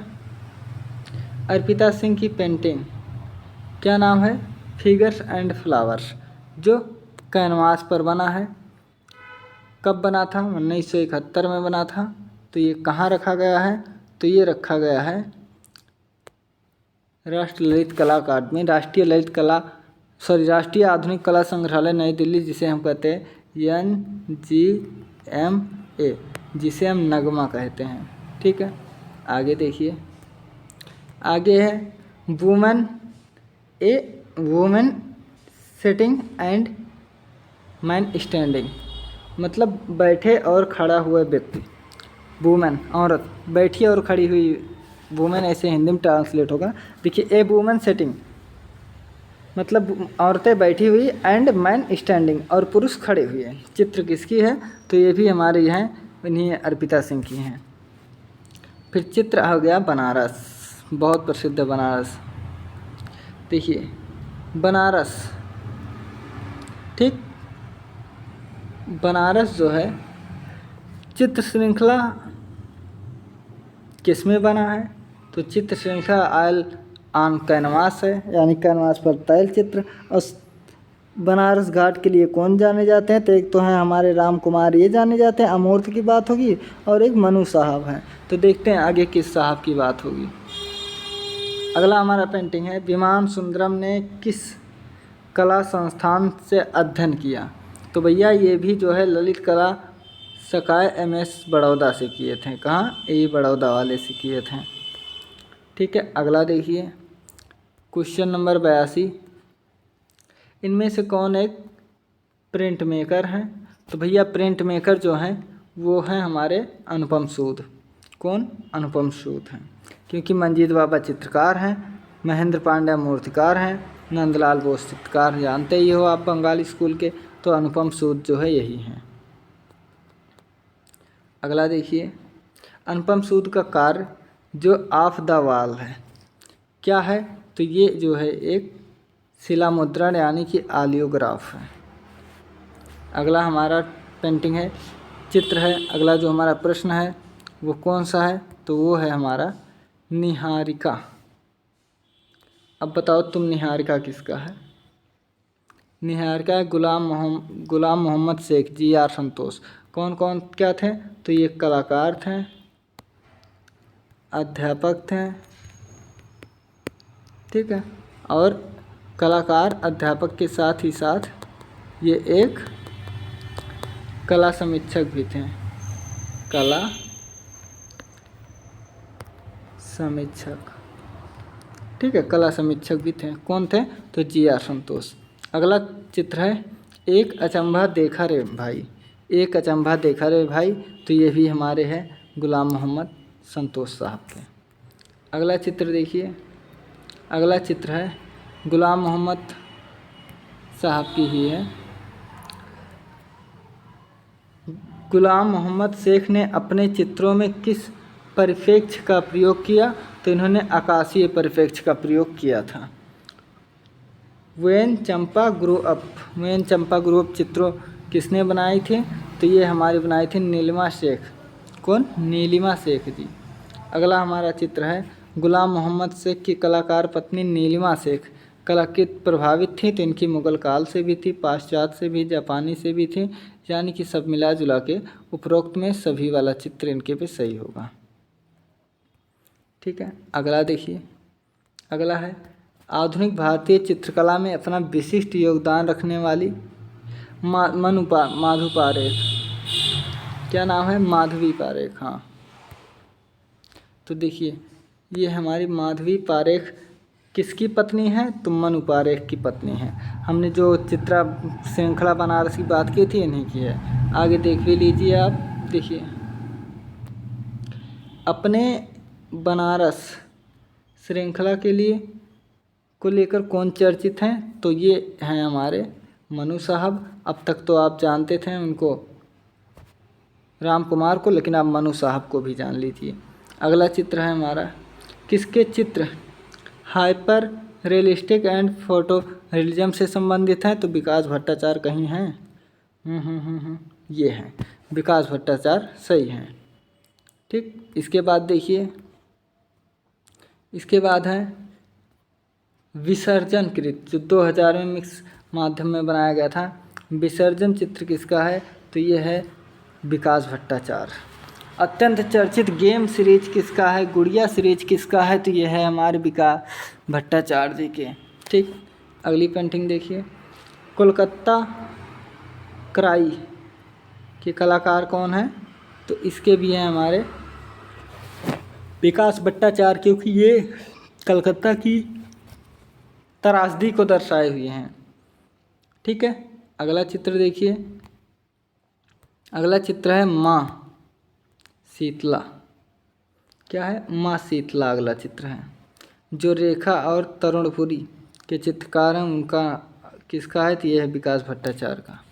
अर्पिता सिंह की पेंटिंग क्या नाम है? फिगर्स एंड फ्लावर्स, जो कैनवास पर बना है। कब बना था? 1971 में बना था। तो ये कहाँ रखा गया है? तो ये रखा गया है राष्ट्रीय ललित कला अकादमी, राष्ट्रीय आधुनिक कला संग्रहालय नई दिल्ली, जिसे हम कहते हैं NGMA, जिसे हम नगमा कहते हैं। ठीक है, आगे देखिए, आगे है women sitting and man standing, मतलब बैठे और खड़ा हुए व्यक्ति। वुमेन औरत, बैठी और खड़ी हुई, वुमेन ऐसे हिंदी में ट्रांसलेट होगा। देखिए, ए वुमेन सिटिंग मतलब औरतें बैठी हुई, एंड मैन स्टैंडिंग, और पुरुष खड़े हुए। चित्र किसकी है? तो ये भी हमारे यहाँ इन्हीं अर्पिता सिंह की हैं। फिर चित्र हो गया बनारस, बहुत प्रसिद्ध बनारस। देखिए बनारस, ठीक, बनारस जो है चित्र श्रृंखला किसमें बना है? तो चित्र श्रृंखला आयल ऑन कैनवास है, यानी कैनवास पर तैल चित्र। और बनारस घाट के लिए कौन जाने जाते हैं? तो एक तो हैं हमारे राम कुमार, ये जाने जाते हैं, अमूर्त की बात होगी, और एक मनु साहब हैं। तो देखते हैं आगे किस साहब की बात होगी। अगला हमारा पेंटिंग है विमान सुंदरम ने किस कला संस्थान से अध्ययन किया? तो भैया ये भी जो है ललित कला सकाय MS बड़ौदा से किए थे। कहाँ? ये बड़ौदा वाले से किए थे। ठीक है, अगला देखिए, क्वेश्चन नंबर 82, इनमें से कौन एक प्रिंट मेकर हैं? तो भैया प्रिंट मेकर जो हैं वो हैं हमारे अनुपम सूद। कौन? अनुपम सूद हैं, क्योंकि मंजीत बाबा चित्रकार हैं, महेंद्र पांड्या मूर्तिकार हैं, नंदलाल बोस चित्रकार, जानते ही हो आप बंगाली स्कूल के। तो अनुपम सूद जो है यही हैं। अगला देखिए, अनुपम सूद का कार्य जो ऑफ द वॉल है क्या है? तो ये जो है एक शिला मुद्रण, यानी कि आलियोग्राफ है। अगला हमारा पेंटिंग है, चित्र है। अगला जो हमारा प्रश्न है वो कौन सा है? तो वो है हमारा निहारिका। अब बताओ तुम, निहारिका किसका है? निहारिका गुलाम मोहम्मद शेख, GR संतोष। कौन कौन क्या थे? तो ये कलाकार थे, अध्यापक थे, ठीक है, और कलाकार अध्यापक के साथ ही साथ ये एक कला समीक्षक भी थे। कला समीक्षक, ठीक है, कला समीक्षक भी थे। कौन थे? तो GR संतोष। अगला चित्र है एक अचंभा देखा रे भाई। एक अचंभा देखा रे भाई, तो ये भी हमारे हैं गुलाम मोहम्मद संतोष साहब के। अगला चित्र देखिए, अगला चित्र है गुलाम मोहम्मद साहब की ही है। गुलाम मोहम्मद शेख ने अपने चित्रों में किस परिप्रेक्ष्य का प्रयोग किया? तो इन्होंने आकाशीय परिप्रेक्ष्य का प्रयोग किया था। When Champa grow up, when Champa grow up चित्रों किसने बनाई थी? तो ये हमारी बनाई थी नीलिमा शेख। कौन? नीलिमा शेख जी। अगला हमारा चित्र है गुलाम मोहम्मद शेख की कलाकार पत्नी नीलिमा शेख कला की प्रभावित थी, तो इनकी मुगल काल से भी थी, पाश्चात्य से भी, जापानी से भी थी, यानी कि सब मिला जुला के उपरोक्त में सभी वाला चित्र इनके पे सही होगा। ठीक है, अगला देखिए, अगला है आधुनिक भारतीय चित्रकला में अपना विशिष्ट योगदान रखने वाली माधु पारेख। क्या नाम है? माधवी पारेख। हाँ, तो देखिए ये हमारी माधवी पारेख किसकी पत्नी है? तो मनु पारेख की पत्नी है। हमने जो चित्रा श्रृंखला बनारस की बात की थी, इन्हीं की है। आगे देख भी लीजिए आप। देखिए अपने बनारस श्रृंखला के लिए को लेकर कौन चर्चित हैं? तो ये हैं हमारे मनु साहब। अब तक तो आप जानते थे उनको, राम कुमार को, लेकिन आप मनु साहब को भी जान लीजिए। अगला चित्र है हमारा किसके चित्र hyper realistic and photo realism से संबंधित हैं? तो विकास भट्टाचार्य कहीं हैं? ये हैं विकास भट्टाचार्य, सही हैं। ठीक, इसके बाद देखिए, इसके बाद है विसर्जन कृत, जो 2000 में मिक्स माध्यम में बनाया गया था। विसर्जन चित्र किसका है? तो ये है विकास भट्टाचार्य। अत्यंत चर्चित गेम सीरीज किसका है? गुड़िया सीरीज किसका है? तो ये है हमारे विकास भट्टाचार्य जी के। ठीक, अगली पेंटिंग देखिए, कोलकाता क्राई के कलाकार कौन है? तो इसके भी हैं हमारे विकास भट्टाचार्य, क्योंकि ये कलकत्ता की त्रासदी को दर्शाए हुए हैं। ठीक है, अगला चित्र देखिए, अगला चित्र है माँ शीतला। क्या है? माँ शीतला अगला चित्र है। जो रेखा और तरुणपुरी के चित्रकार हैं उनका किसका है? तो यह है विकास भट्टाचार्य का।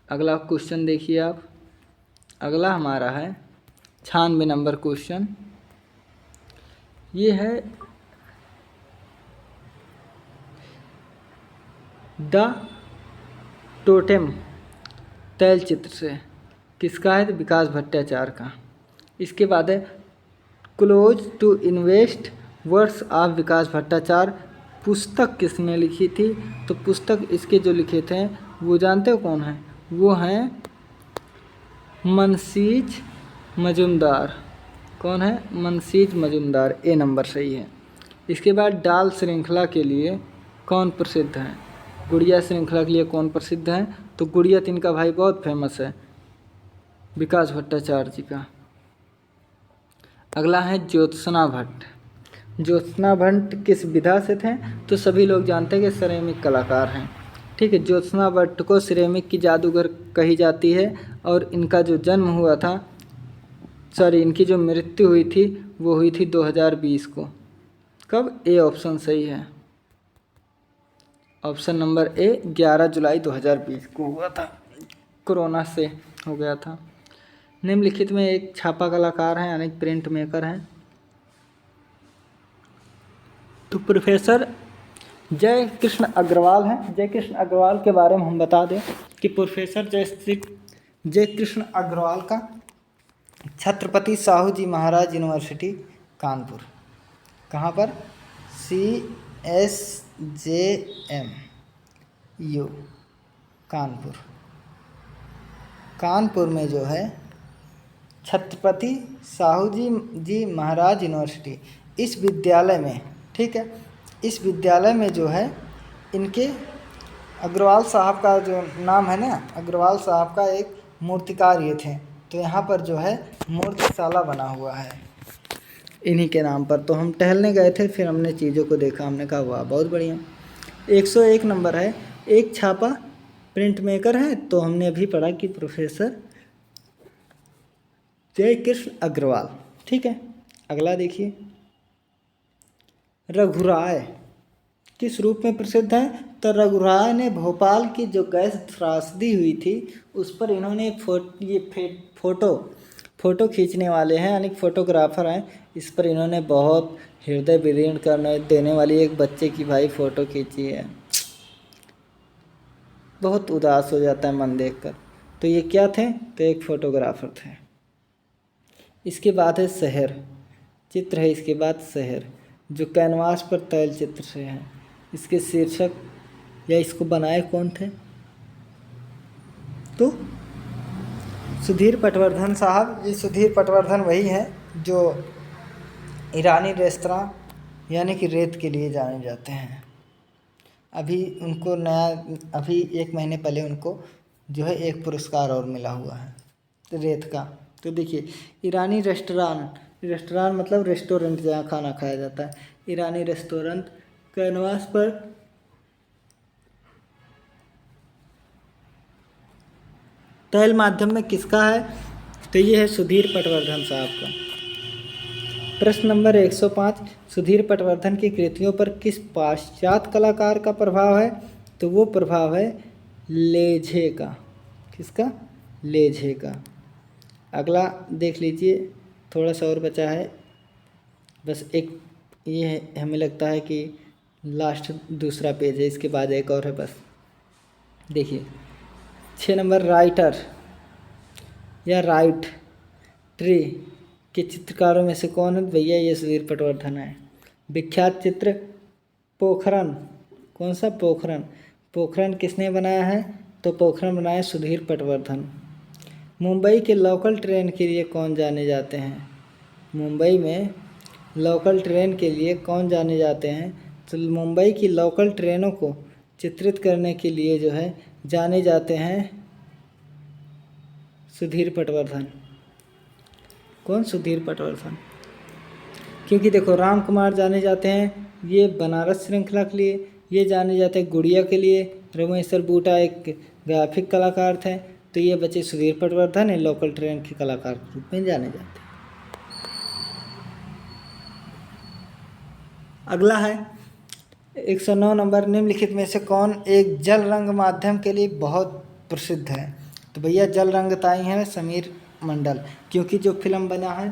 अगला क्वेश्चन देखिए आप, अगला हमारा है 96 नंबर क्वेश्चन। ये है द टोटेम तैल चित्र से किसका है? तो विकास भट्टाचार्य का। इसके बाद है close to invest words of Vikas Bhattacharya. पुस्तक किसने लिखी थी? तो पुस्तक इसके जो लिखे थे वो जानते हो कौन है? वो हैं मनसीज मजुमदार। कौन है? मनसीज मजुमदार। ए नंबर सही है। इसके बाद डाल श्रृंखला के लिए कौन प्रसिद्ध है? गुड़िया श्रृंखला के लिए कौन प्रसिद्ध है? तो गुड़िया तिनका भाई बहुत फेमस है, विकास भट्टाचार्य जी का। अगला है ज्योत्सना भट्ट। ज्योत्सना भट्ट किस विधा से थे? तो सभी लोग जानते हैं कि सिरेमिक कलाकार हैं। ठीक है, ज्योत्सना भट्ट को सिरेमिक की जादूगर कही जाती है, और इनका जो जन्म हुआ था, इनकी जो मृत्यु हुई थी वो हुई थी 2020 को। कब? ए ऑप्शन सही है, ऑप्शन नंबर ए 11 जुलाई 2020 को हुआ था, कोरोना से हो गया था। निम्नलिखित में एक छापा कलाकार हैं, यानी प्रिंट मेकर हैं। तो प्रोफेसर जय कृष्ण अग्रवाल हैं। जय कृष्ण अग्रवाल के बारे में हम बता दें कि प्रोफेसर जय कृष्ण अग्रवाल का छत्रपति साहू जी महाराज यूनिवर्सिटी कानपुर, कहाँ पर? CSJMU कानपुर में जो है छत्रपति साहू जी महाराज यूनिवर्सिटी, इस विद्यालय में, ठीक है, इस विद्यालय में जो है इनके अग्रवाल साहब का जो नाम है ना, अग्रवाल साहब का एक मूर्तिकार ये थे। तो यहाँ पर जो है मूर्तिशाला बना हुआ है। इन्हीं के नाम पर। तो हम टहलने गए थे, फिर हमने चीज़ों को देखा, हमने कहा वाह बहुत बढ़िया। 101 नंबर है, एक छापा प्रिंट मेकर है। तो हमने अभी पढ़ा कि प्रोफेसर जय कृष्ण अग्रवाल। ठीक है, अगला देखिए, रघुराय किस रूप में प्रसिद्ध है? तो रघुराय ने भोपाल की जो गैस त्रासदी हुई थी उस पर इन्होंने फोटो खींचने वाले हैं, यानी फोटोग्राफर हैं, इस पर इन्होंने बहुत हृदय विदीर्ण करने देने वाली एक बच्चे की भाई फ़ोटो खींची है। बहुत उदास हो जाता है मन देखकर। तो ये क्या थे? तो एक फोटोग्राफर थे। इसके बाद है शहर, चित्र है इसके बाद शहर, जो कैनवास पर तैल चित्र से है। इसके शीर्षक या इसको बनाए कौन थे? तो सुधीर पटवर्धन साहब। ये सुधीर पटवर्धन वही हैं जो ईरानी रेस्तरां यानी कि रेत के लिए जाने जाते हैं। अभी उनको अभी 1 महीने पहले उनको जो है एक पुरस्कार और मिला हुआ है रेत का। तो देखिए, ईरानी रेस्टोरेंट मतलब रेस्टोरेंट जहाँ खाना खाया जाता है, ईरानी रेस्टोरेंट कैनवास पर तैल माध्यम में किसका है? तो ये है सुधीर पटवर्धन साहब का। प्रश्न नंबर 105, सुधीर पटवर्धन की कृतियों पर किस पाश्चात्य कलाकार का प्रभाव है? तो वो प्रभाव है लेझे का। किसका? लेझे का। अगला देख लीजिए, थोड़ा सा और बचा है, बस एक ये है, हमें लगता है कि लास्ट दूसरा पेज है, इसके बाद एक और है बस। देखिए 6 नंबर, राइटर या राइट ट्री के चित्रकारों में से कौन है? भैया ये सुधीर पटवर्धन है। विख्यात चित्र पोखरन, कौन सा? पोखरन। पोखरन किसने बनाया है? तो पोखरन बनाया सुधीर पटवर्धन। मुंबई के लोकल ट्रेन के लिए कौन जाने जाते हैं? मुंबई में लोकल ट्रेन के लिए कौन जाने जाते हैं? तो मुंबई की लोकल ट्रेनों को चित्रित करने के लिए जो है जाने जाते हैं सुधीर पटवर्धन। कौन? सुधीर पटवर्धन। क्योंकि देखो, राम कुमार जाने जाते हैं ये बनारस श्रृंखला के लिए, ये जाने जाते हैं गुड़िया के लिए, रमेश्वर बूटा एक ग्राफिक कलाकार थे, तो ये बच्चे सुधीर पटवर्धन है लोकल ट्रेन के कलाकार के रूप में जाने जाते हैं। अगला है 109 नंबर, निम्नलिखित में से कौन एक जल रंग माध्यम के लिए बहुत प्रसिद्ध है? तो भैया जल रंगताई है समीर मंडल, क्योंकि जो फिल्म बना है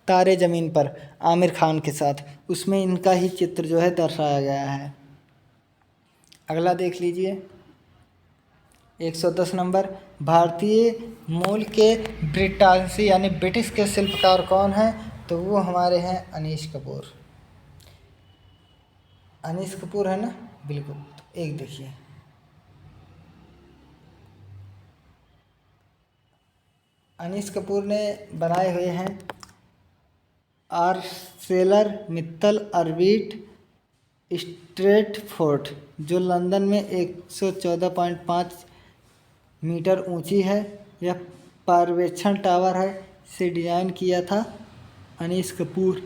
तारे ज़मीन पर आमिर खान के साथ, उसमें इनका ही चित्र जो है दर्शाया गया है। अगला देख लीजिए 110 नंबर, भारतीय मूल के ब्रिटासी यानी ब्रिटिश के शिल्पकार कौन हैं? तो वो हमारे हैं अनीश कपूर। अनीश कपूर है ना, बिल्कुल। तो एक देखिए, अनीश कपूर ने बनाए हुए हैं आर्सेलर मित्तल ऑर्बिट स्ट्रेटफोर्ड, जो लंदन में 114.5 मीटर ऊंची है। यह पर्यवेक्षण टावर है, इसे डिजाइन किया था अनीश कपूर।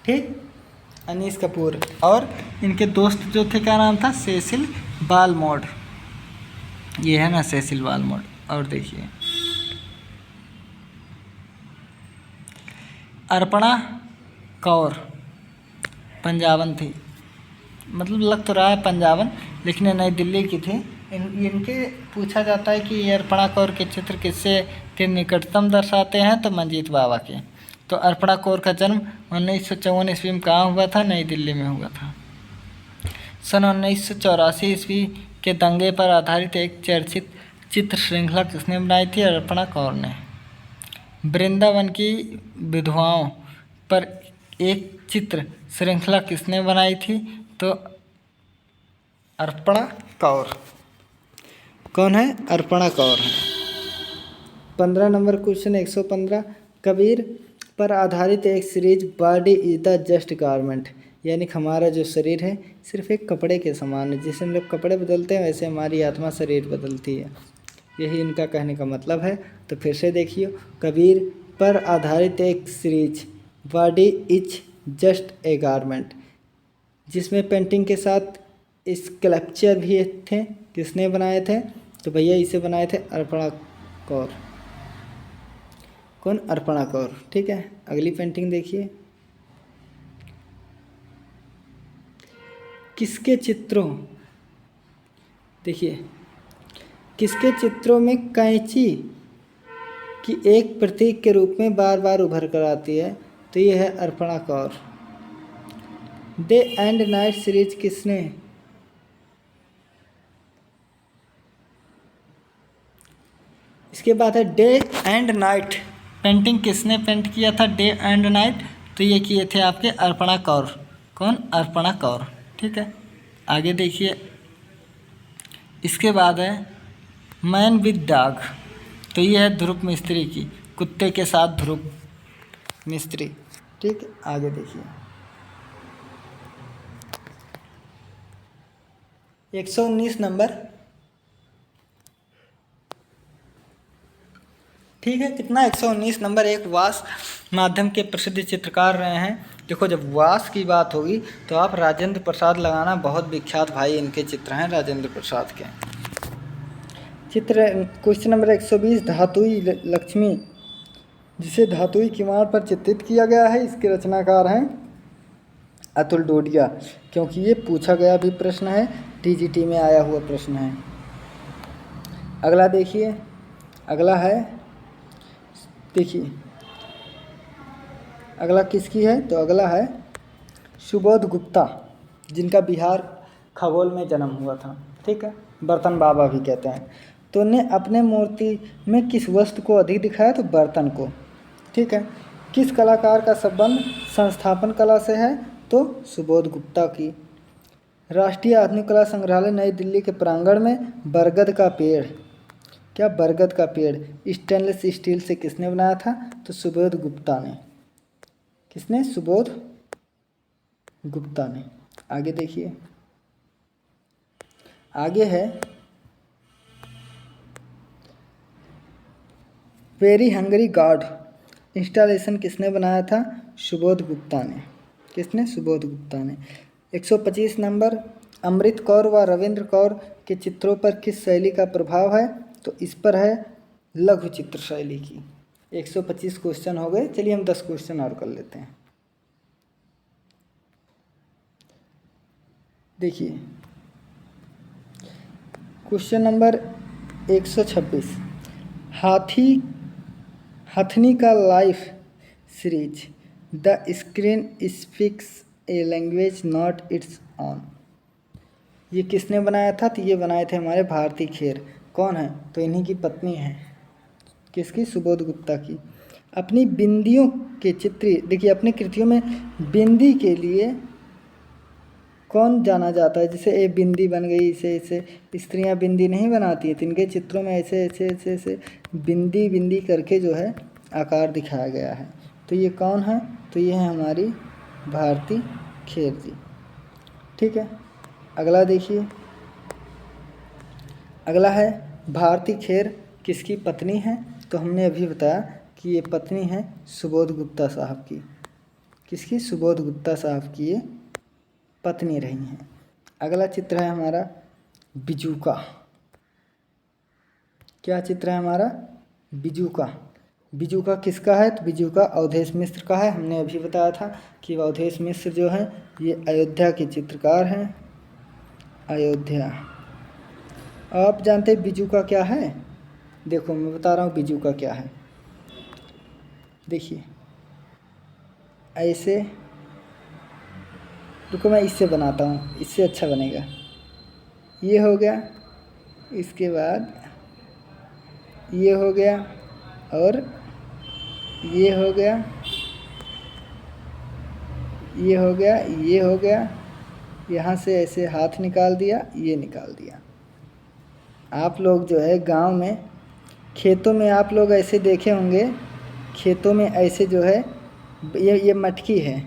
ठीक, अनीश कपूर। और इनके दोस्त जो थे, क्या नाम था? सेसिल बालमोड। ये है ना सेसिल बालमोड। और देखिए अर्पणा कौर पंजाबन थी, मतलब लग तो रहा है पंजाबन, लेकिन ये नई दिल्ली की थी। इनके पूछा जाता है कि अर्पणा कौर के चित्र किससे के निकटतम दर्शाते हैं? तो मंजीत बावा के। तो अर्पणा कौर का जन्म 1954 ईस्वी में कहाँ हुआ था? नई दिल्ली में हुआ था। सन 1984 ईस्वी के दंगे पर आधारित एक चर्चित चित्र श्रृंखला किसने बनाई थी? अर्पणा कौर ने। वृंदावन की विधवाओं पर एक चित्र श्रृंखला किसने बनाई थी? तो अर्पणा कौर। कौन है? अर्पणा कौर है। 15 नंबर क्वेश्चन 115, कबीर पर आधारित एक series body is the just garment, यानी हमारा जो शरीर है सिर्फ एक कपड़े के समान है। जैसे हम लोग कपड़े बदलते हैं वैसे हमारी आत्मा शरीर बदलती है। यही इनका कहने का मतलब है। तो फिर से देखिए, कबीर पर आधारित एक series body is just a garment, जिसमें पेंटिंग के साथ स्कल्पचर भी थे। किसने बनाए थे? तो भैया इसे बनाए थे अर्पणा कौर। कौन? अर्पणा कौर। ठीक है, अगली पेंटिंग देखिए। किसके चित्रों, देखिए, किसके चित्रों में कैंची की एक प्रतीक के रूप में बार बार उभर कर आती है? तो ये है Arpana Kaur. Day and night series किसने? इसके बाद है डे एंड नाइट, पेंटिंग किसने पेंट किया था डे एंड नाइट? तो ये किए थे आपके अर्पणा कौर। कौन? अर्पणा कौर। ठीक है, आगे देखिए। इसके बाद है मैन विद डॉग, तो ये है ध्रुव मिस्त्री की, कुत्ते के साथ ध्रुव मिस्त्री। ठीक है, आगे देखिए। 119 नंबर। ठीक है, कितना? 119 नंबर। एक वास माध्यम के प्रसिद्ध चित्रकार रहे हैं। देखो, जब वास की बात होगी तो आप राजेंद्र प्रसाद लगाना, बहुत विख्यात भाई इनके चित्र हैं राजेंद्र प्रसाद के। चित्र क्वेश्चन नंबर 120, धातुई लक्ष्मी, जिसे धातुई किवाड़ पर चित्रित किया गया है, इसके रचनाकार हैं अतुल डोडिया। क्योंकि ये पूछा गया भी प्रश्न है, टीजीटी में आया हुआ प्रश्न है। अगला देखिए, अगला है, देखिए अगला किसकी है? तो अगला है सुबोध गुप्ता, जिनका बिहार खगोल में जन्म हुआ था। ठीक है, बर्तन बाबा भी कहते हैं। तो उन्हें अपने मूर्ति में किस वस्तु को अधिक दिखाया? तो बर्तन को। ठीक है, किस कलाकार का संबंध संस्थापन कला से है? तो सुबोध गुप्ता की। राष्ट्रीय आधुनिक कला संग्रहालय नई दिल्ली के प्रांगण में बरगद का पेड़, क्या? बरगद का पेड़ स्टेनलेस स्टील से किसने बनाया था? तो सुबोध गुप्ता ने। किसने? सुबोध गुप्ता ने। आगे देखिए, आगे है वेरी हंगरी गॉड, इंस्टॉलेशन किसने बनाया था? सुबोध गुप्ता ने। किसने? सुबोध गुप्ता ने। 125 नंबर। अमृत कौर व रविंद्र कौर के चित्रों पर किस शैली का प्रभाव है? तो इस पर है लघु चित्र शैली की। 125 क्वेश्चन हो गए। चलिए हम 10 क्वेश्चन और कर लेते हैं। देखिए, क्वेश्चन नंबर 126, हथनी का life series the screen speaks a language not it's on, ये किसने बनाया था? तो ये बनाए थे हमारे भारती खेर। कौन है? तो इन्हीं की पत्नी है। किसकी? सुबोध गुप्ता की। अपनी बिंदियों के चित्र, देखिए अपनी कृतियों में बिंदी के लिए कौन जाना जाता है? जैसे ये बिंदी बन गई, इसे इसे स्त्रियां बिंदी नहीं बनाती हैं, तो इनके चित्रों में ऐसे ऐसे ऐसे ऐसे बिंदी बिंदी करके जो है आकार दिखाया गया है। तो ये कौन है? तो ये है हमारी भारती खेर जी। ठीक है, अगला देखिए। अगला है भारती खेर किसकी पत्नी है? तो हमने अभी बताया कि ये पत्नी है सुबोध गुप्ता साहब की। किसकी? सुबोध गुप्ता साहब की ये पत्नी रही हैं। अगला चित्र है हमारा बिजू का। क्या चित्र है हमारा? बिजू का। बिजू का किसका है? तो बिजू का अवधेश मिश्र का है। हमने अभी बताया था कि अवधेश मिश्र जो है ये अयोध्या के चित्रकार हैं। अयोध्या। आप जानते हैं बिजू का क्या है? देखो मैं बता रहा हूँ बिजू का क्या है। देखिए ऐसे, रुको मैं इससे बनाता हूँ, इससे अच्छा बनेगा। ये हो गया, इसके बाद ये हो गया और ये हो गया, ये हो गया, ये हो गया। यहाँ से ऐसे हाथ निकाल दिया, ये निकाल दिया। आप लोग जो है गांव में खेतों में आप लोग ऐसे देखे होंगे, खेतों में ऐसे जो है ये मटकी है।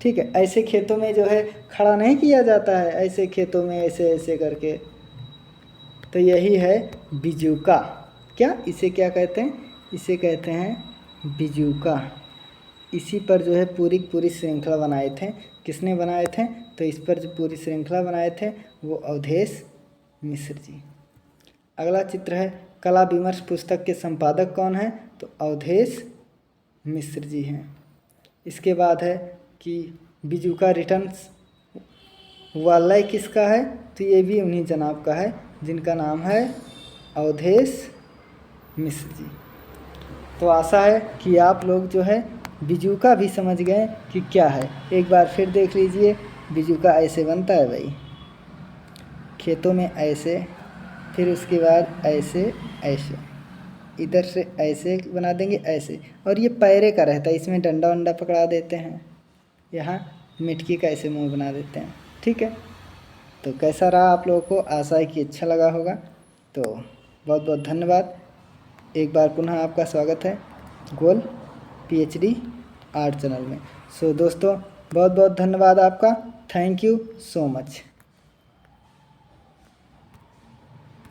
ठीक है, ऐसे खेतों में जो है खड़ा नहीं किया जाता है, ऐसे खेतों में ऐसे ऐसे करके तो यही है बिजूका। क्या इसे क्या कहते हैं? इसे कहते हैं बिजूका। इसी पर जो है पूरी श्रृंखला बनाए थे। किसने बनाए थे? तो इस पर जो पूरी श्रृंखला बनाए थे वो अवधेश मिश्र जी। अगला चित्र है कला विमर्श पुस्तक के संपादक कौन है? तो अवधेश मिश्र जी हैं। इसके बाद है कि बिजूका रिटर्न्स वालय किसका है? तो ये भी उन्हीं जनाब का है जिनका नाम है अवधेश मिश्र जी। तो आशा है कि आप लोग जो है बिजूका भी समझ गए कि क्या है। एक बार फिर देख लीजिए, बिजूका ऐसे बनता है भाई, खेतों में ऐसे, फिर उसके बाद ऐसे ऐसे, इधर से ऐसे बना देंगे ऐसे, और ये पैरे का रहता है, इसमें डंडा वंडा पकड़ा देते हैं, यहाँ मिटकी का ऐसे मुंह बना देते हैं। ठीक है, तो कैसा रहा आप लोगों को? आशा है कि अच्छा लगा होगा। तो बहुत बहुत धन्यवाद। एक बार पुनः आपका स्वागत है गोल PhD आर्ट चैनल में। सो दोस्तों बहुत बहुत धन्यवाद आपका। Thank you so much.